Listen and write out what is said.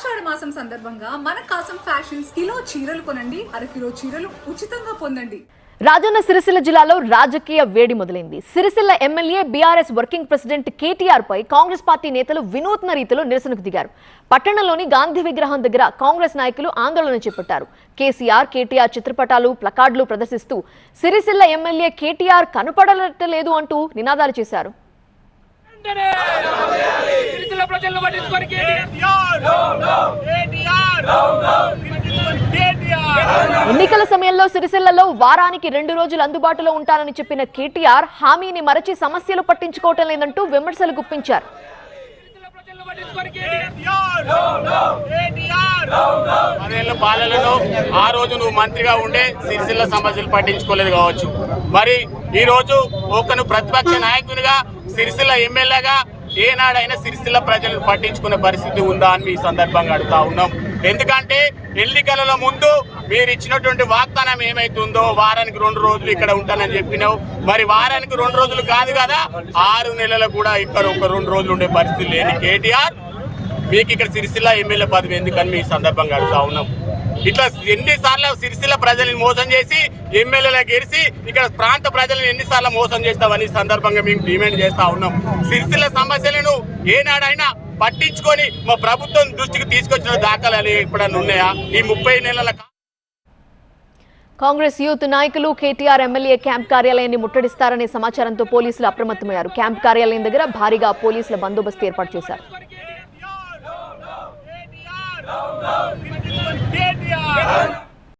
ఆషాఢ మాసం సందర్భంగా మన కాసం ఫ్యాషన్స్ కిలో చీరలు కొనండి, అరకిలో చీరలు ఉచితంగా పొందండి. రాజన్న సిరిసిల్ల జిల్లాలో రాజకీయ వేడి మొదలైంది. Sircilla MLA BRS working president KTR పై కాంగ్రెస్ పార్టీ నేతలు వినూత్న రీతిలో నిరసనకు దిగారు. పట్టణంలోని గాంధీ విగ్రహం దగ్గర కాంగ్రెస్ నాయకులు ఆందోళన చేపట్టారు. కేసీఆర్, కేటీఆర్ చిత్రపటాలు, ప్లకార్డులు ప్రదర్శిస్తూ సిరిసిల్ల ఎమ్మెల్యే కేటీఆర్ కనపడలేదు అంటూ నినాదాలు చేశారు. ఎన్నికల సమయంలో సిరిసిల్లలో వారానికి 2 రోజులు అందుబాటులో ఉంటానని చెప్పిన కేటీఆర్ హామీని మరచి సమస్యలు పట్టించుకోవటం లేదంటూ విమర్శలు గుప్పించారు. పాలనలో ఆ రోజు నువ్వు మంత్రిగా ఉండే సిరిసిల్ల సమస్యలు పట్టించుకోలేదు కావచ్చు. మరి ఈ రోజు ఒకను ప్రతిపక్ష నాయకునిగా సిరిసిల్ల ఎమ్మెల్యేగా ఏనాడైనా సిరిసిల్ల ప్రజలను పట్టించుకునే పరిస్థితి ఉందా అని ఈ సందర్భంగా అడుగుతా ఉన్నాం. ఎందుకంటే ఎన్నికలలో ముందు మీరు ఇచ్చినటువంటి వాగ్దానం ఏమైతుందో వారానికి 2 రోజులు ఇక్కడ ఉంటానని చెప్పినావు. మరి వారానికి 2 రోజులు కాదు కదా, 6 నెలలు కూడా ఇక్కడ ఒక 2 రోజులు ఉండే పరిస్థితి లేని కేటీఆర్ మీకు ఇక్కడ సిరిసిల్ల ఎమ్మెల్యే పదవి ఎందుకని మీ సందర్భంగా అడుగుతా ఉన్నాం. ఇట్లా ఎన్నిసార్లు సిరిసిల్ల ప్రజలను మోసం చేసి ఎమ్మెల్యేలా గెలిచి ఇక్కడ ప్రాంత ప్రజలను ఎన్నిసార్లు మోసం చేస్తామని సందర్భంగా మేము డిమాండ్ చేస్తా ఉన్నాం. సిరిసిల్ల సమస్యలను ఏనాడైనా పట్టించుకొని మా ప్రభుత్వం దృష్టికి తీసుకొచ్చిన దాఖలాలు ఎప్పుడన్నా ఉన్నాయా ఈ 30 నెలల? కాంగ్రెస్ యూత్ నాయకులు కేటీఆర్ ఎమ్మెల్యే క్యాంప్ కార్యాలయాన్ని ముట్టడిస్తారనే సమాచారంతో పోలీసులు అప్రమత్తమయ్యారు. క్యాంప్ కార్యాలయం దగ్గర భారీగా పోలీసుల బందోబస్తు ఏర్పాటు చేశారు.